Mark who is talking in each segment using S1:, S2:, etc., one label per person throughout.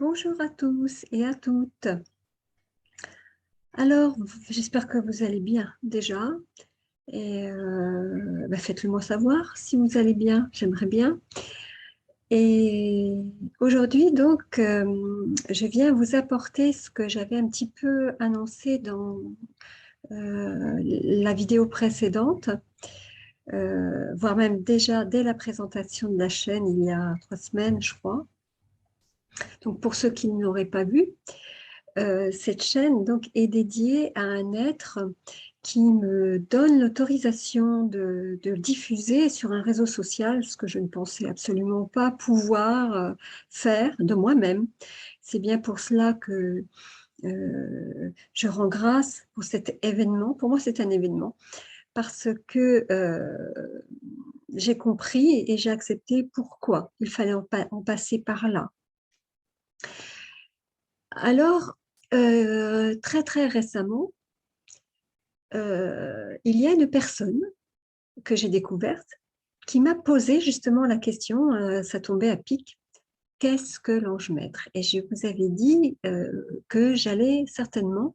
S1: Bonjour à tous et à toutes. Alors, j'espère que vous allez bien déjà et faites-le moi savoir si vous allez bien, j'aimerais bien. Et aujourd'hui, donc, je viens vous apporter ce que j'avais un petit peu annoncé dans la vidéo précédente, voire même déjà dès la présentation de la chaîne il y a 3 semaines, je crois. Donc, pour ceux qui ne l'auraient pas vu, cette chaîne donc, est dédiée à un être qui me donne l'autorisation de le diffuser sur un réseau social, ce que je ne pensais absolument pas pouvoir faire de moi-même. C'est bien pour cela que je rends grâce pour cet événement. Pour moi, c'est un événement parce que j'ai compris et j'ai accepté pourquoi il fallait en passer par là. Alors, très très récemment, il y a une personne que j'ai découverte qui m'a posé justement la question, ça tombait à pic: «Qu'est-ce que l'ange maître?» Et je vous avais dit, que j'allais certainement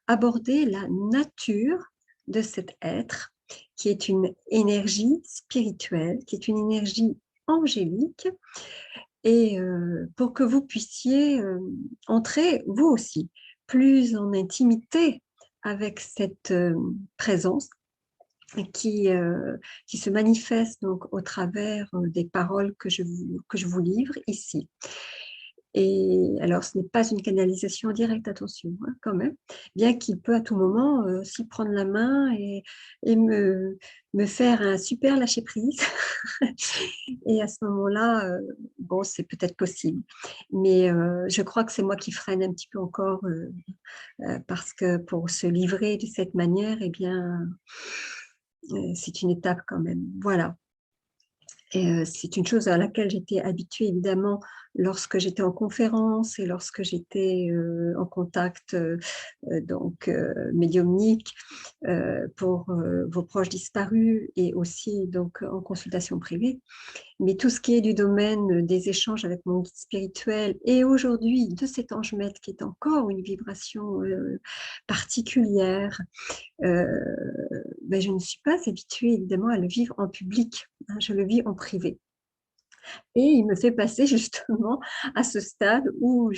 S1: aborder la nature de cet être, qui est une énergie spirituelle, qui est une énergie angélique et pour que vous puissiez, entrer vous aussi plus en intimité avec cette, présence qui se manifeste donc au travers, des paroles que je vous livre ici. Et alors ce n'est pas une canalisation directe, attention, hein, quand même, bien qu'il peut à tout moment, aussi prendre la main et me faire un super lâcher prise et à ce moment-là, bon, c'est peut-être possible. Mais, je crois que c'est moi qui freine un petit peu encore, parce que pour se livrer de cette manière et bien, c'est une étape quand même. Voilà. Et c'est une chose à laquelle j'étais habituée évidemment lorsque j'étais en conférence et lorsque j'étais, en contact, donc médiumnique, pour, vos proches disparus et aussi donc en consultation privée. Mais tout ce qui est du domaine des échanges avec mon guide spirituel et aujourd'hui de cet ange maître qui est encore une vibration, particulière, je ne suis pas habituée évidemment à le vivre en public, hein, je le vis en privé. Et il me fait passer justement à ce stade où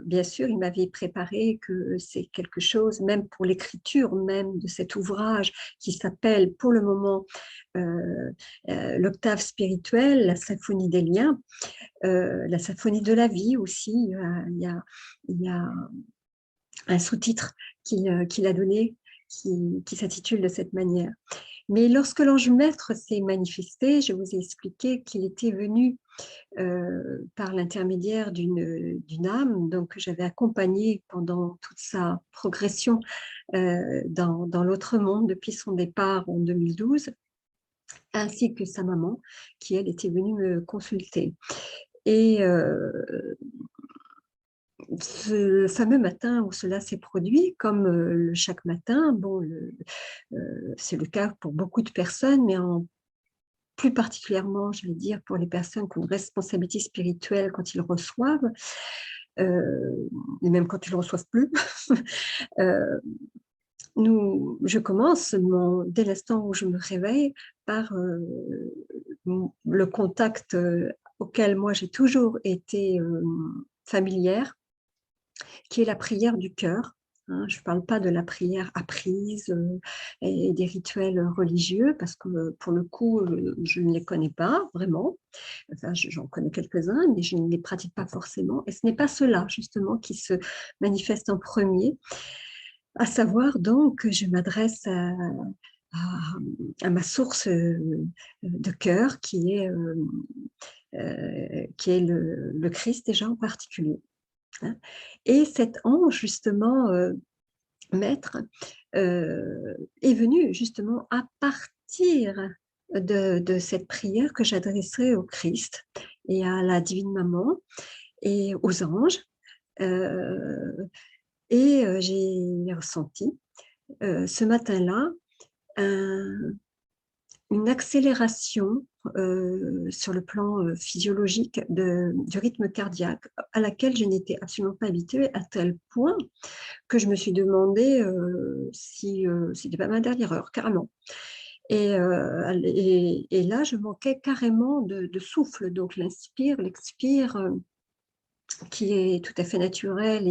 S1: bien sûr, il m'avait préparé que c'est quelque chose, même pour l'écriture même de cet ouvrage qui s'appelle pour le moment, heu l'octave spirituelle, la symphonie des liens, la symphonie de la vie aussi, il y a un sous-titre qu'il a donné qui s'intitule de cette manière. Mais lorsque l'ange maître s'est manifesté, je vous ai expliqué qu'il était venu, par l'intermédiaire d'une âme, donc que j'avais accompagnée pendant toute sa progression, dans l'autre monde depuis son départ en 2012, ainsi que sa maman qui, elle, était venue me consulter. Et ce fameux matin où cela s'est produit, comme, chaque matin, bon, c'est le cas pour beaucoup de personnes, mais en plus particulièrement, je vais dire, pour les personnes qui ont une responsabilité spirituelle quand ils reçoivent, et même quand ils ne le reçoivent plus, heu, je commence dès l'instant où je me réveille par, le contact, auquel moi j'ai toujours été, familière, qui est la prière du cœur, hein. Je ne parle pas de la prière apprise, et des rituels religieux parce que, pour le coup, je ne les connais pas vraiment. Enfin, j'en connais quelques-uns, mais je ne les pratique pas forcément et ce n'est pas cela justement qui se manifeste en premier, à savoir donc que je m'adresse à à ma source, de cœur qui est le Christ déjà en particulier, hein. Et cet ange justement, maître, est venu justement à partir de cette prière que j'adresserai au Christ et à la divine maman et aux anges, heu j'ai ressenti, ce matin-là, un une accélération sur le plan physiologique du rythme cardiaque à laquelle je n'étais absolument pas habituée, à tel point que je me suis demandé si c'était pas ma dernière heure, carrément. Et là, je manquais carrément de souffle. Donc l'inspire, l'expire, qui est tout à fait naturel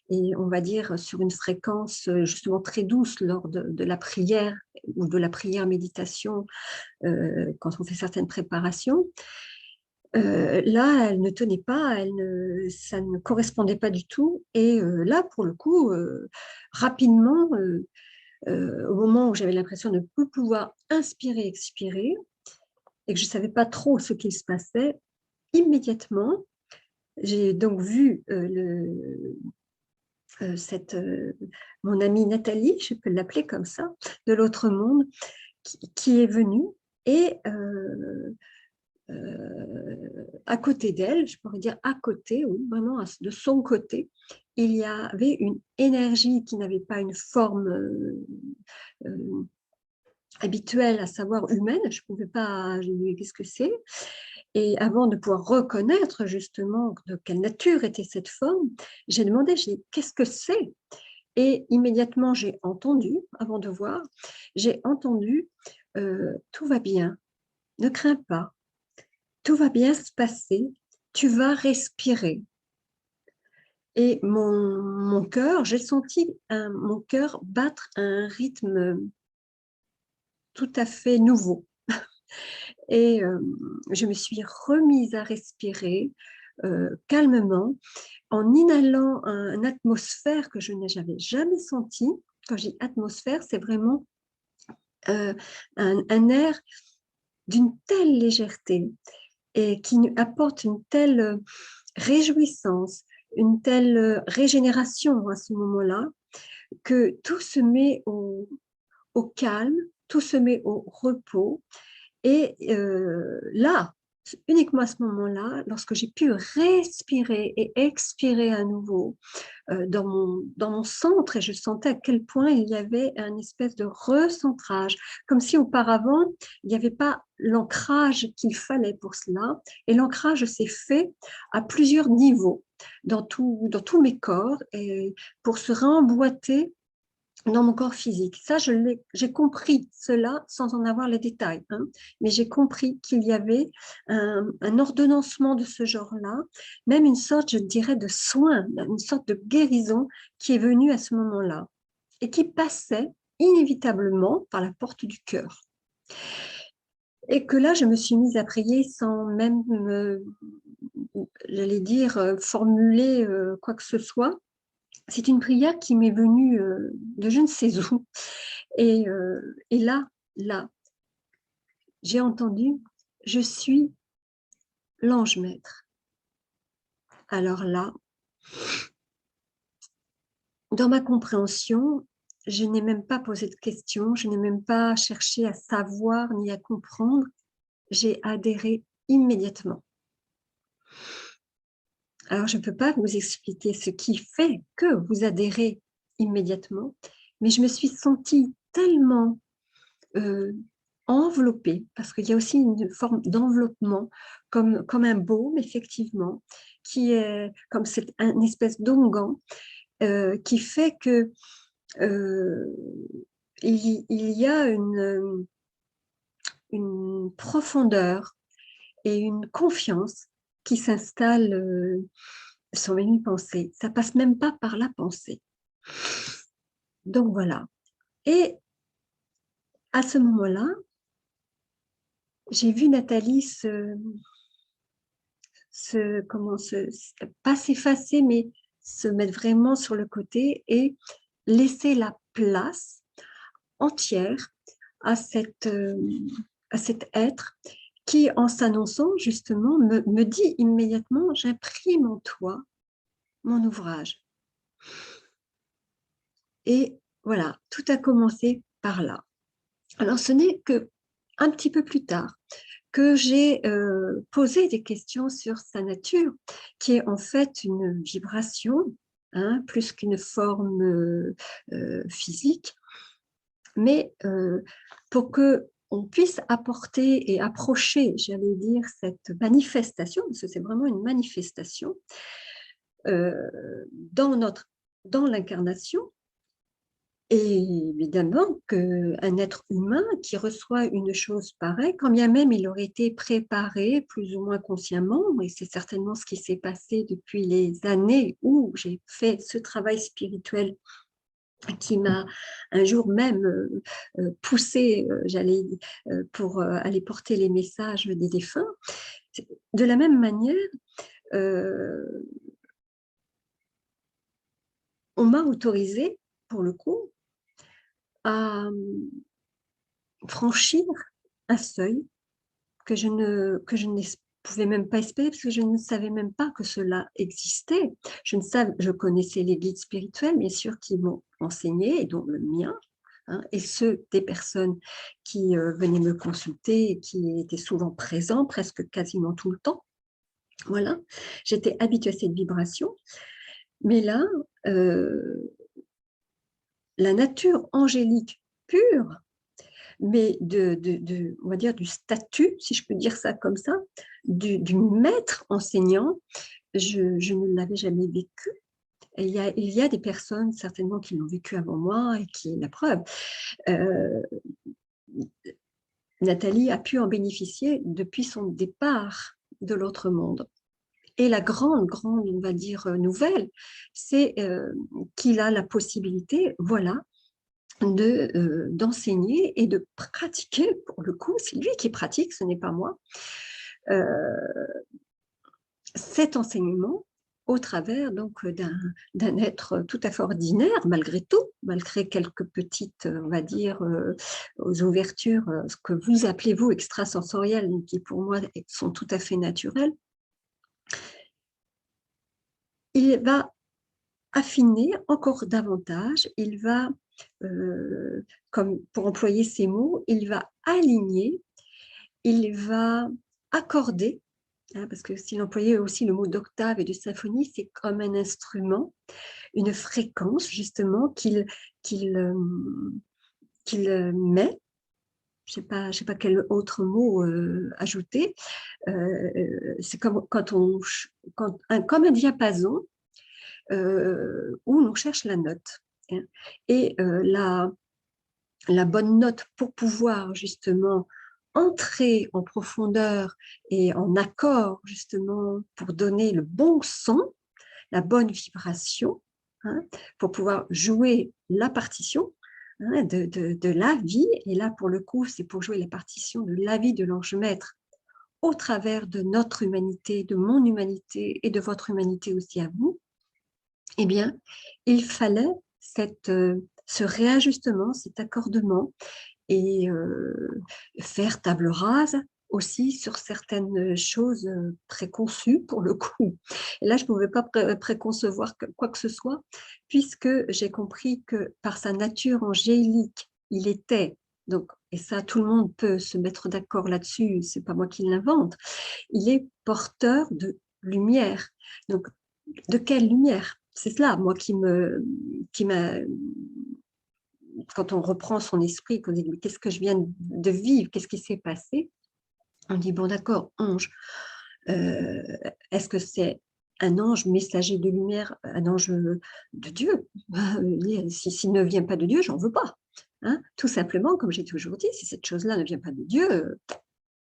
S1: et on va dire sur une fréquence justement très douce lors de la prière ou de la prière méditation, quand on fait certaines préparations. Là, elle ne tenait pas, ça ne correspondait pas du tout. Et là, pour le coup, rapidement, au moment où j'avais l'impression de ne plus pouvoir inspirer, expirer, et que je ne savais pas trop ce qu'il se passait, immédiatement, j'ai donc vu mon amie Nathalie, je peux l'appeler comme ça, de l'autre monde, qui est venue et à côté d'elle, je pourrais dire à côté, oui, vraiment de son côté, il y avait une énergie qui n'avait pas une forme euh, habituelle, à savoir humaine. Je ne pouvais pas, je lui ai dit qu'est-ce que c'est. Et avant de pouvoir reconnaître justement de quelle nature était cette forme, j'ai demandé, j'ai dit, qu'est-ce que c'est? Et immédiatement, j'ai entendu, avant de voir, j'ai entendu, tout va bien, ne crains pas, tout va bien se passer, tu vas respirer. Et mon cœur, j'ai senti mon cœur battre à un rythme tout à fait nouveau. Et je me suis remise à respirer calmement en inhalant une atmosphère que je n'avais jamais sentie. Quand je dis atmosphère, c'est vraiment un air d'une telle légèreté et qui apporte une telle réjouissance, une telle régénération à ce moment-là, que tout se met au calme, tout se met au repos. Et là, uniquement à ce moment-là, lorsque j'ai pu respirer et expirer à nouveau dans mon centre, et je sentais à quel point il y avait un espèce de recentrage, comme si auparavant, il n'y avait pas l'ancrage qu'il fallait pour cela. Et l'ancrage s'est fait à plusieurs niveaux dans tous mes corps et pour se remboîter dans mon corps physique. Ça, j'ai compris cela sans en avoir les détails, hein, mais j'ai compris qu'il y avait un ordonnancement de ce genre-là, même une sorte, je dirais, de soin, une sorte de guérison qui est venue à ce moment-là et qui passait inévitablement par la porte du cœur. Et que là, je me suis mise à prier sans même, j'allais dire, formuler quoi que ce soit. C'est une prière qui m'est venue de je ne sais où. Et là, j'ai entendu, je suis l'ange maître. Alors là, dans ma compréhension, je n'ai même pas posé de questions, je n'ai même pas cherché à savoir ni à comprendre. J'ai adhéré immédiatement. Alors, je ne peux pas vous expliquer ce qui fait que vous adhérez immédiatement, mais je me suis sentie tellement enveloppée, parce qu'il y a aussi une forme d'enveloppement, comme un baume, effectivement, qui est comme une espèce d'onguent qui fait que il y a une profondeur et une confiance qui s'installe sans même y penser. Ça passe même pas par la pensée. Donc voilà. Et à ce moment-là, j'ai vu Nathalie pas s'effacer, mais se mettre vraiment sur le côté et laisser la place entière à à cet être qui, en s'annonçant justement, me dit immédiatement, j'imprime en toi mon ouvrage. Et voilà, tout a commencé par là. Alors, ce n'est que un petit peu plus tard que j'ai posé des questions sur sa nature, qui est en fait une vibration, hein, plus qu'une forme physique. Mais pour que on puisse apporter et approcher, j'allais dire, cette manifestation, parce que c'est vraiment une manifestation, dans l'incarnation. Et évidemment qu'un être humain qui reçoit une chose pareille, quand bien même il aurait été préparé plus ou moins consciemment, et c'est certainement ce qui s'est passé depuis les années où j'ai fait ce travail spirituel qui m'a un jour même poussé, pour aller porter les messages des défunts. De la même manière, euh, on m'a autorisé, pour le coup, à franchir un seuil que je ne pouvais même pas espérer, parce que je ne savais même pas que cela existait. Je connaissais les guides spirituels, bien sûr, qui m'ont enseigné, et dont le mien, hein, et ceux des personnes qui venaient me consulter et qui étaient souvent présents, presque quasiment tout le temps. Voilà, j'étais habituée à cette vibration. Mais là, la nature angélique pure, mais on va dire du statut, si je peux dire ça comme ça, du maître enseignant, je ne l'avais jamais vécu. Et il y a des personnes certainement qui l'ont vécu avant moi et qui est la preuve. Euh, Nathalie a pu en bénéficier depuis son départ de l'autre monde. Et la grande, on va dire, nouvelle, c'est qu'il a la possibilité, voilà, d'enseigner et de pratiquer, pour le coup, c'est lui qui pratique, ce n'est pas moi, euh, cet enseignement au travers donc d'un être tout à fait ordinaire, malgré tout, malgré quelques petites, on va dire, ouvertures, ce que vous appelez, vous, extrasensorielles, qui pour moi sont tout à fait naturelles. Il va affiner encore davantage, il va, comme pour employer ces mots, il va aligner, il va accorder, hein, parce que s'il employait aussi le mot d'octave et de symphonie, c'est comme un instrument, une fréquence justement qu'il met, je ne sais pas quel autre mot ajouter, c'est comme comme un diapason où l'on cherche la note. Hein. Et la bonne note pour pouvoir justement entrer en profondeur et en accord justement pour donner le bon son, la bonne vibration, hein, pour pouvoir jouer la partition, hein, de la vie. Et là, pour le coup, c'est pour jouer la partition de la vie de l'ange maître au travers de notre humanité, de mon humanité et de votre humanité aussi à vous. Eh bien, il fallait ce réajustement, cet accordement et faire table rase aussi sur certaines choses préconçues pour le coup. Et là, je ne pouvais pas préconcevoir quoi que ce soit, puisque j'ai compris que par sa nature angélique, il était, donc, et ça tout le monde peut se mettre d'accord là-dessus, c'est pas moi qui l'invente, il est porteur de lumière. Donc, de quelle lumière? C'est cela, moi, qui m'a, quand on reprend son esprit, qu'on dit qu'est-ce que je viens de vivre, qu'est-ce qui s'est passé, on dit bon d'accord, ange, euh, est-ce que c'est un ange messager de lumière, un ange de Dieu? S'il ne vient pas de Dieu, j'en veux pas. Hein, tout simplement, comme j'ai toujours dit, si cette chose-là ne vient pas de Dieu,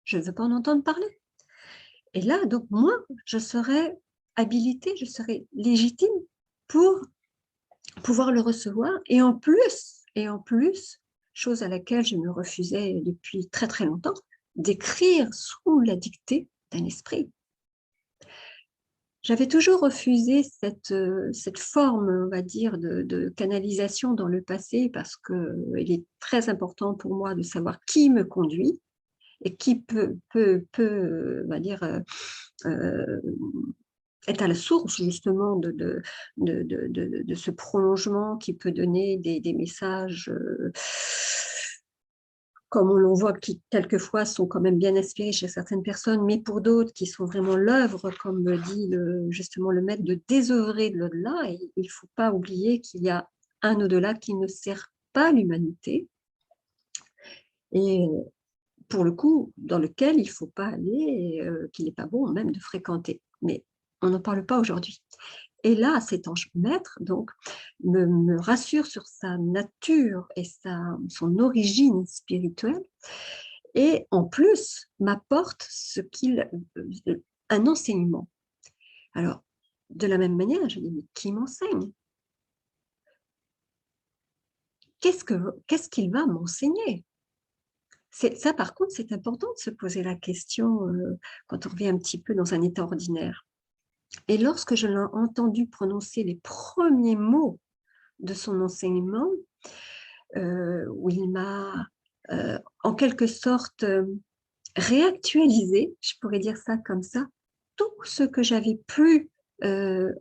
S1: je ne veux pas en entendre parler. Et là, donc moi, je serais habilitée, je serais légitime pour pouvoir le recevoir. Et en plus, chose à laquelle je me refusais depuis très très longtemps, d'écrire sous la dictée d'un esprit. J'avais toujours refusé cette forme, on va dire, de canalisation dans le passé parce qu'il est très important pour moi de savoir qui me conduit et qui on va dire, est à la source justement de ce prolongement qui peut donner des messages comme on l'on voit, qui quelquefois sont quand même bien inspirés chez certaines personnes, mais pour d'autres qui sont vraiment l'œuvre, comme dit justement le maître, de désœuvrer de l'au-delà. Et il ne faut pas oublier qu'il y a un au-delà qui ne sert pas l'humanité. Et pour le coup, dans lequel il ne faut pas aller et qu'il n'est pas bon même de fréquenter. Mais on n'en parle pas aujourd'hui. Et là, cet ange maître donc me rassure sur sa nature et son origine spirituelle et en plus m'apporte un enseignement. Alors, de la même manière, je dis: «Mais qui m'enseigne? Qu'est-ce qu'il va m'enseigner?» Ça par contre, c'est important de se poser la question, quand on revient un petit peu dans un état ordinaire. Et lorsque je l'ai entendu prononcer les premiers mots de son enseignement, où il m'a, en quelque sorte, réactualisé, je pourrais dire ça comme ça, tout ce que j'avais pu,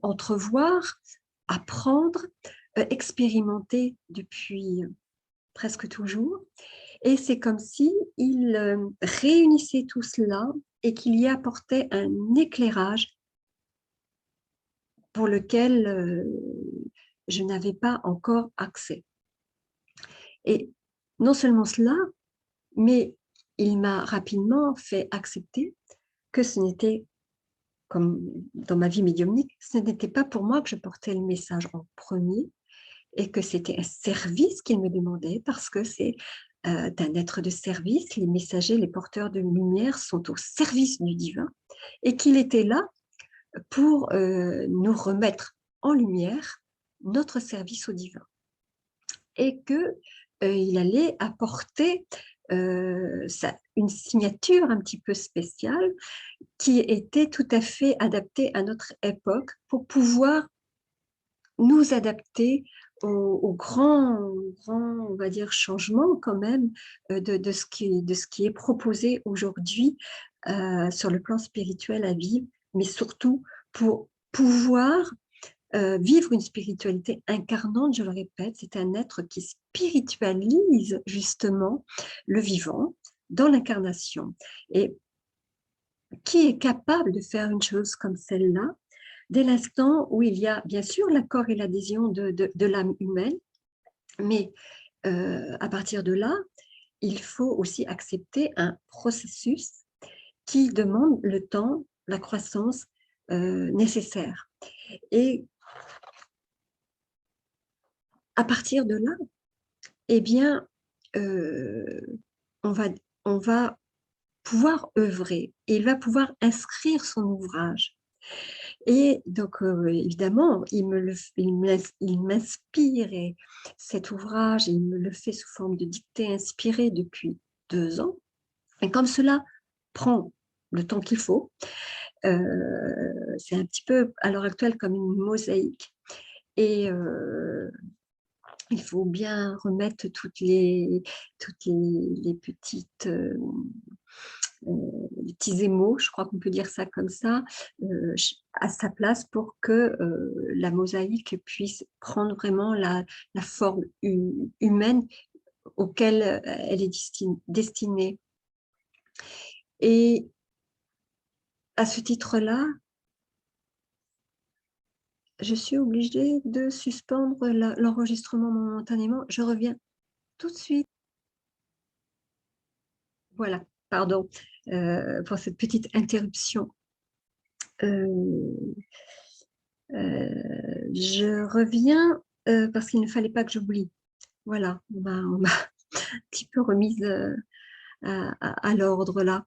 S1: entrevoir, apprendre, expérimenter depuis presque toujours. Et c'est comme si il réunissait tout cela et qu'il y apportait un éclairage pour lequel, je n'avais pas encore accès. Et non seulement cela, mais il m'a rapidement fait accepter que ce n'était, comme dans ma vie médiumnique, ce n'était pas pour moi que je portais le message en premier et que c'était un service qu'il me demandait parce que c'est, d'un être de service. Les messagers, les porteurs de lumière sont au service du divin et qu'il était là pour, nous remettre en lumière notre service au divin et que, il allait apporter, une signature un petit peu spéciale qui était tout à fait adaptée à notre époque pour pouvoir nous adapter aux grands, on va dire, changements quand même, de ce qui est proposé aujourd'hui, sur le plan spirituel à vivre, mais surtout pour pouvoir, vivre une spiritualité incarnante, je le répète, c'est un être qui spiritualise justement le vivant dans l'incarnation et qui est capable de faire une chose comme celle-là, dès l'instant où il y a bien sûr l'accord et l'adhésion de l'âme humaine, mais à partir de là, il faut aussi accepter un processus qui demande le temps, la croissance, nécessaire et à partir de là, eh bien, on va on va pouvoir œuvrer et il va pouvoir inscrire son ouvrage. Et donc, évidemment, il m'inspire et cet ouvrage, il me le fait sous forme de dictée inspirée depuis 2 ans et comme cela prend le temps qu'il faut, c'est un petit peu à l'heure actuelle comme une mosaïque et il faut bien remettre toutes les petites, les petits émaux, je crois qu'on peut dire ça comme ça, à sa place pour que la mosaïque puisse prendre vraiment la forme humaine auquel elle est destinée. Et à ce titre-là, je suis obligée de suspendre l'enregistrement momentanément. Je reviens tout de suite. Voilà, pardon pour cette petite interruption. Euh, je reviens, parce qu'il ne fallait pas que j'oublie. Voilà, on m'a un petit peu remise, à l'ordre là.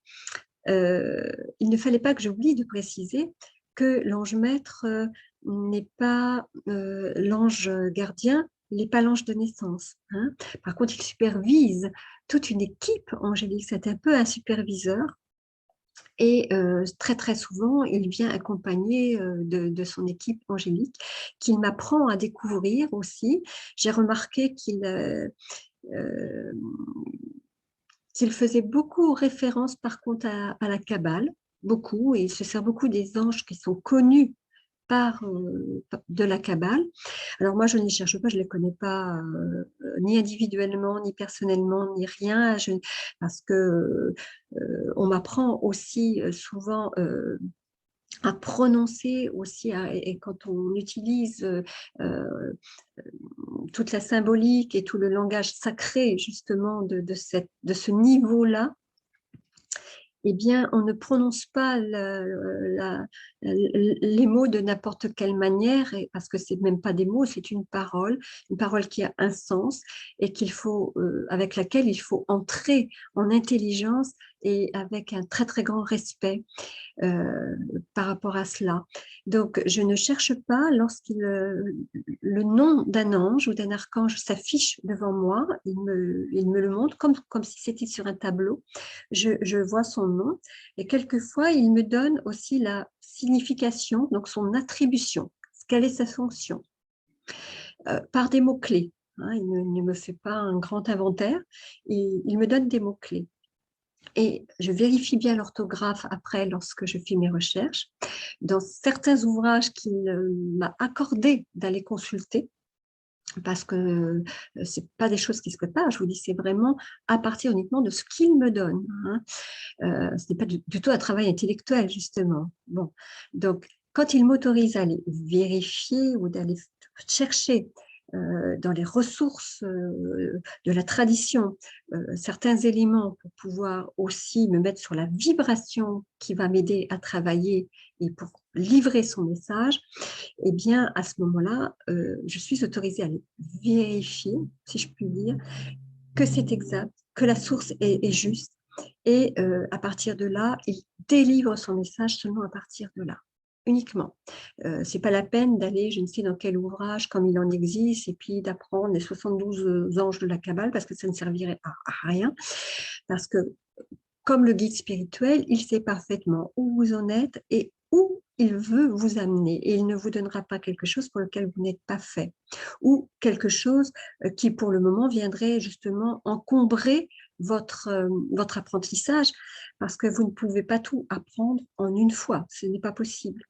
S1: Il ne fallait pas que j'oublie de préciser que l'ange maître, n'est pas, l'ange gardien, il n'est pas l'ange de naissance, hein. Par contre, il supervise toute une équipe angélique, c'est un peu un superviseur et très, très souvent, il vient accompagné, de son équipe angélique qu'il m'apprend à découvrir aussi. J'ai remarqué hem, qu'il faisait beaucoup référence par contre à la Kabbale, beaucoup et il se sert beaucoup des anges qui sont connus de la Kabbale. Alors moi, je ne les cherche pas, je ne les connais pas, ni individuellement, ni personnellement, ni rien, parce que, on m'apprend aussi, souvent, à prononcer aussi et quand on utilise, toute la symbolique et tout le langage sacré justement de ce niveau-là, eh bien, on ne prononce pas les mots de n'importe quelle manière, parce que c'est même pas des mots, c'est une parole qui a un sens et avec laquelle il faut entrer en intelligence et avec un très très grand respect euh, par rapport à cela. Donc, je ne cherche pas le nom d'un ange ou d'un archange s'affiche devant moi, il me le montre comme si c'était sur un tableau. Je vois son nom et quelquefois, il me donne aussi la signification, donc son attribution, quelle est sa fonction, par des mots-clés. Hein, ne me fait pas un grand inventaire, il me donne des mots-clés. Et je vérifie bien l'orthographe après lorsque je fais mes recherches. Dans certains ouvrages qu'il m'a accordé d'aller consulter, parce que c'est pas des choses qui se préparent, je vous dis, c'est vraiment à partir uniquement de ce qu'il me donne. Hein. Ce n'est pas du tout un travail intellectuel, justement. Bon, donc, quand il m'autorise à aller vérifier ou d'aller chercher dans les ressources de la tradition certains éléments pour pouvoir aussi me mettre sur la vibration qui va m'aider à travailler et pour livrer son message, eh bien, à ce moment-là, je suis autorisée à aller vérifier, si je puis dire, que c'est exact, que la source est juste. Et à partir de là, il délivre son message seulement à partir de là, uniquement. Ce n'est pas la peine d'aller, je ne sais dans quel ouvrage, comme il en existe, et puis d'apprendre les 72 anges de la Kabbale, parce que ça ne servirait à rien. Parce que, comme le guide spirituel, il sait parfaitement où vous en êtes et où il veut vous amener. Et il ne vous donnera pas quelque chose pour lequel vous n'êtes pas fait, ou quelque chose qui, pour le moment, viendrait justement encombrer votre apprentissage, parce que vous ne pouvez pas tout apprendre en une fois. Ce n'est pas possible.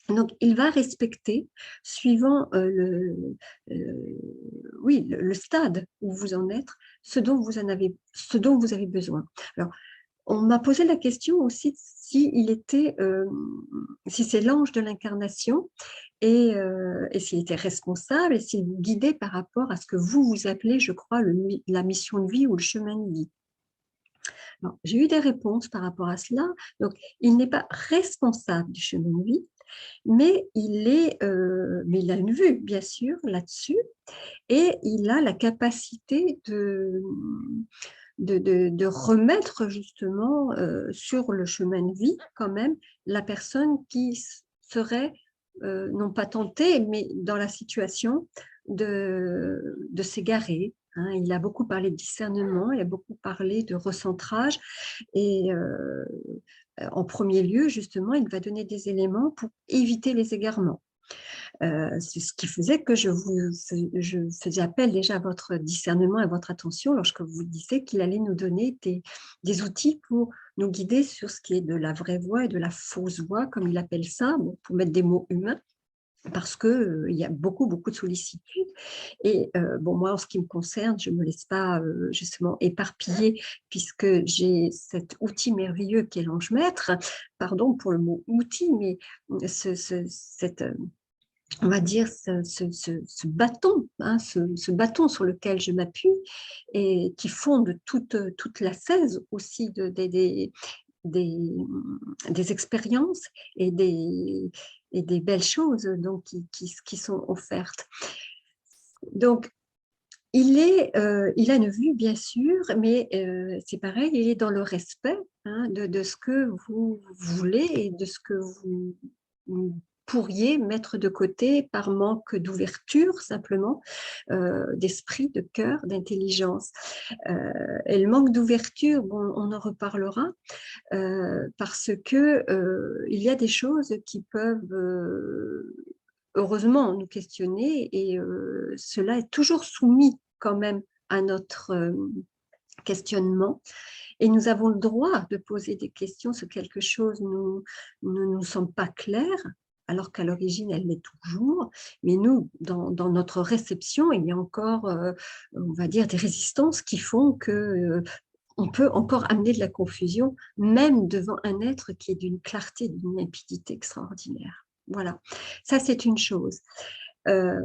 S1: Donc, il va respecter, suivant oui, le stade où vous en êtes, ce dont vous avez besoin. Alors, on m'a posé la question aussi si c'est l'ange de l'incarnation et s'il était responsable et s'il vous guidait par rapport à ce que vous appelez, je crois, la mission de vie ou le chemin de vie. J'ai eu des réponses par rapport à cela. Donc, il n'est pas responsable du chemin de vie, mais mais il a une vue, bien sûr, là-dessus, et il a la capacité de remettre justement sur le chemin de vie, quand même, la personne qui serait, non pas tentée, mais dans la situation de s'égarer. Hein. Il a beaucoup parlé de discernement, il a beaucoup parlé de recentrage, et en premier lieu, justement, il va donner des éléments pour éviter les égarements. C'est ce qui faisait que je faisais appel déjà à votre discernement et à votre attention lorsque vous disiez qu'il allait nous donner des outils pour nous guider sur ce qui est de la vraie voie et de la fausse voie, comme il appelle ça, bon, pour mettre des mots humains, parce qu'il y a beaucoup, beaucoup de sollicitude. Et bon, moi, en ce qui me concerne, je ne me laisse pas justement éparpiller, puisque j'ai cet outil merveilleux qui est l'ange maître. Pardon pour le mot outil, mais cette on va dire, ce bâton, hein, ce bâton sur lequel je m'appuie et qui fonde toute la 16 aussi des expériences et des belles choses donc, qui sont offertes. Donc, il a une vue, bien sûr, mais c'est pareil, il est dans le respect hein, de ce que vous voulez et de ce que vous pourriez mettre de côté par manque d'ouverture, simplement, d'esprit, de cœur, d'intelligence. Et le manque d'ouverture, bon, on en reparlera, parce que il y a des choses qui peuvent heureusement nous questionner et cela est toujours soumis quand même à notre questionnement et nous avons le droit de poser des questions sur quelque chose ne nous semble pas clair alors qu'à l'origine elle l'est toujours, mais nous dans notre réception il y a encore on va dire des résistances qui font que on peut encore amener de la confusion, même devant un être qui est d'une clarté, d'une limpidité extraordinaire. Voilà, ça c'est une chose. Euh,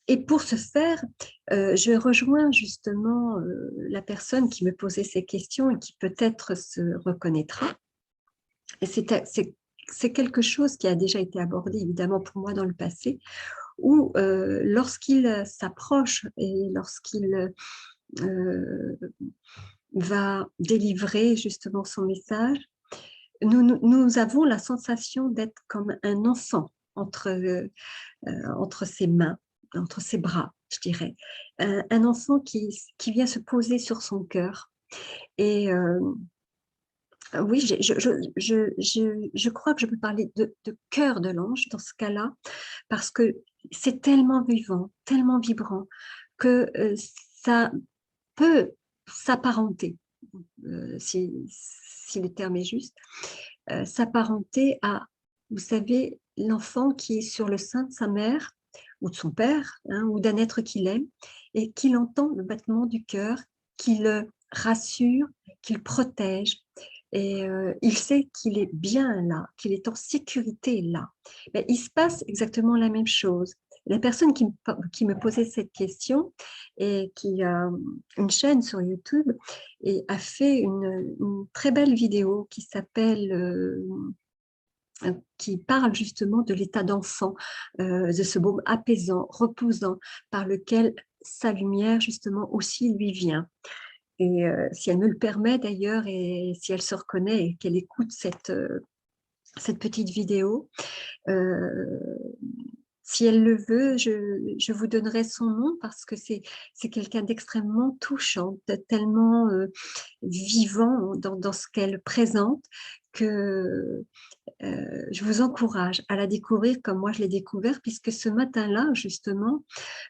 S1: Et pour ce faire, je rejoins justement la personne qui me posait ces questions et qui peut-être se reconnaîtra. Et c'est quelque chose qui a déjà été abordé évidemment pour moi dans le passé, où lorsqu'il s'approche et lorsqu'il va délivrer justement son message, nous avons la sensation d'être comme un enfant entre ses mains, entre ses bras, je dirais. Un enfant qui vient se poser sur son cœur. Et oui, je crois que je peux parler de cœur de l'ange dans ce cas-là, parce que c'est tellement vivant, tellement vibrant, que ça peut s'apparenter, si le terme est juste, s'apparenter à, vous savez, l'enfant qui est sur le sein de sa mère ou de son père, hein, ou d'un être qu'il aime, et qu'il entend le battement du cœur, qui le rassure, qu'il protège, et il sait qu'il est bien là, qu'il est en sécurité là. Mais il se passe exactement la même chose. La personne qui me posait cette question et qui a une chaîne sur YouTube et a fait une très belle vidéo qui s'appelle, qui parle justement de l'état d'enfant, de ce baume apaisant, reposant, par lequel sa lumière justement aussi lui vient. Et si elle me le permet d'ailleurs, et si elle se reconnaît et qu'elle écoute cette petite vidéo, euh, si elle le veut, je vous donnerai son nom parce que c'est quelqu'un d'extrêmement touchant, de tellement vivant dans ce qu'elle présente, que je vous encourage à la découvrir comme moi je l'ai découvert, puisque ce matin-là, justement,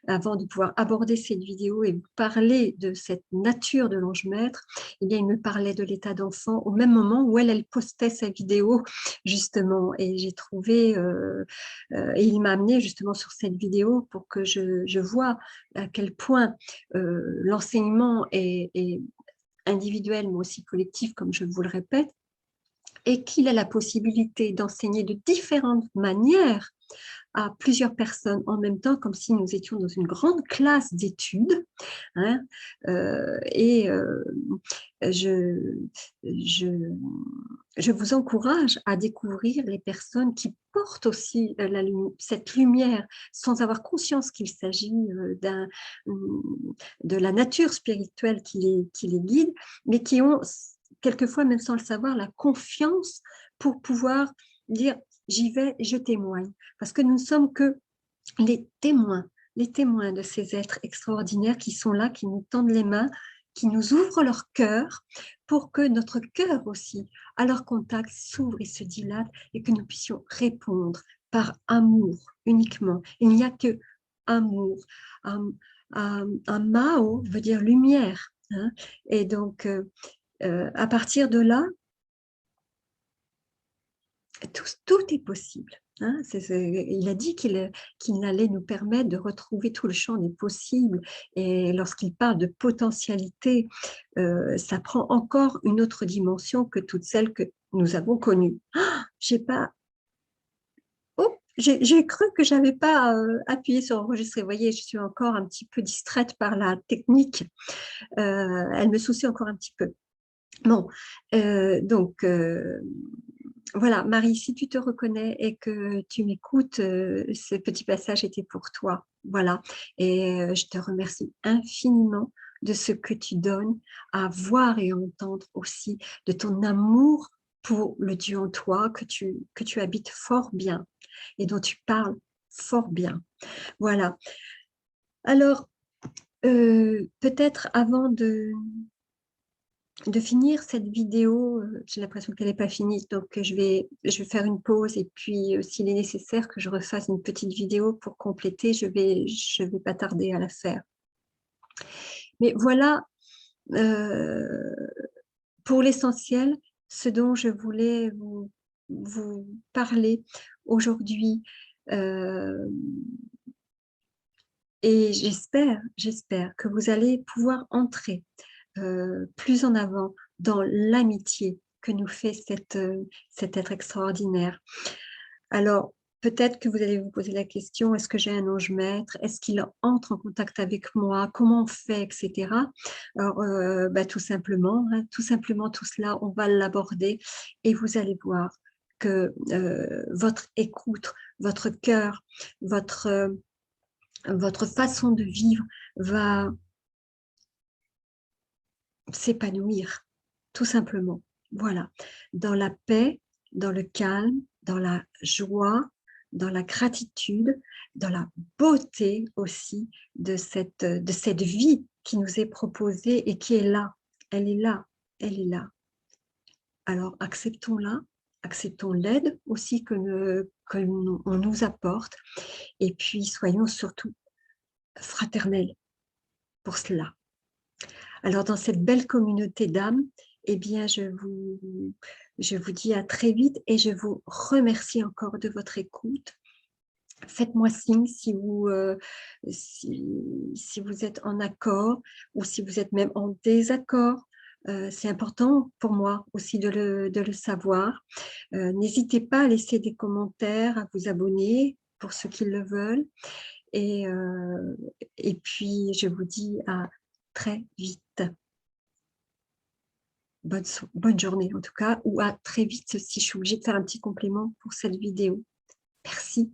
S1: avant de pouvoir aborder cette vidéo et parler de cette nature de l'ange maître, eh bien, il me parlait de l'état d'enfant au même moment où elle postait sa vidéo, justement. Et j'ai trouvé, et il m'a amené justement sur cette vidéo pour que je vois à quel point l'enseignement est individuel, mais aussi collectif, comme je vous le répète, et qu'il a la possibilité d'enseigner de différentes manières à plusieurs personnes en même temps, comme si nous étions dans une grande classe d'études. Hein, et je, je, je vous encourage à découvrir les personnes qui portent aussi cette lumière sans avoir conscience qu'il s'agit de la nature spirituelle qui les guide, mais qui ont quelquefois, même sans le savoir, la confiance pour pouvoir dire j'y vais, je témoigne. Parce que nous ne sommes que les témoins de ces êtres extraordinaires qui sont là, qui nous tendent les mains, qui nous ouvrent leur cœur pour que notre cœur aussi, à leur contact, s'ouvre et se dilate et que nous puissions répondre par amour uniquement. Il n'y a que amour. Mao veut dire lumière. Hein, et donc, à partir de là, tout est possible. Hein, il a dit qu'il allait nous permettre de retrouver tout le champ des possibles. Et lorsqu'il parle de potentialité, ça prend encore une autre dimension que toutes celles que nous avons connues. J'ai pas... Oh, j'ai cru que j'avais pas appuyé sur enregistrer. Vous voyez, je suis encore un petit peu distraite par la technique. Elle me soucie encore un petit peu. Bon, donc... voilà, Marie, si tu te reconnais et que tu m'écoutes, ce petit passage était pour toi. Voilà, et je te remercie infiniment de ce que tu donnes à voir et entendre aussi, de ton amour pour le Dieu en toi que tu habites fort bien et dont tu parles fort bien. Voilà. Alors, peut-être avant de finir cette vidéo, j'ai l'impression qu'elle n'est pas finie, donc je vais faire une pause et puis s'il est nécessaire que je refasse une petite vidéo pour compléter, je vais pas tarder à la faire. Mais voilà, euh, pour l'essentiel, ce dont je voulais vous parler aujourd'hui. Euh, et j'espère que vous allez pouvoir entrer plus en avant dans l'amitié que nous fait cet être extraordinaire. Alors, peut-être que vous allez vous poser la question: «Est-ce que j'ai un ange maître? Est-ce qu'il entre en contact avec moi? Comment on fait?» et cetera. Alors, bah, tout simplement, hein, tout simplement tout cela, on va l'aborder et vous allez voir que, votre écoute, votre cœur, votre, votre façon de vivre va s'épanouir, tout simplement. Voilà, dans la paix, dans le calme, dans la joie, dans la gratitude, dans la beauté aussi de cette vie qui nous est proposée et qui est là. Elle est là, elle est là. Alors acceptons-la, acceptons l'aide aussi que on nous apporte et puis soyons surtout fraternels pour cela. Alors dans cette belle communauté d'âmes, eh bien je vous dis à très vite et je vous remercie encore de votre écoute. Faites-moi signe si vous, si vous êtes en accord ou si vous êtes même en désaccord. C'est important pour moi aussi de le savoir. N'hésitez pas à laisser des commentaires, à vous abonner pour ceux qui le veulent et puis je vous dis à très vite. Bonne journée en tout cas ou à très vite si je suis obligée de faire un petit complément pour cette vidéo. Merci.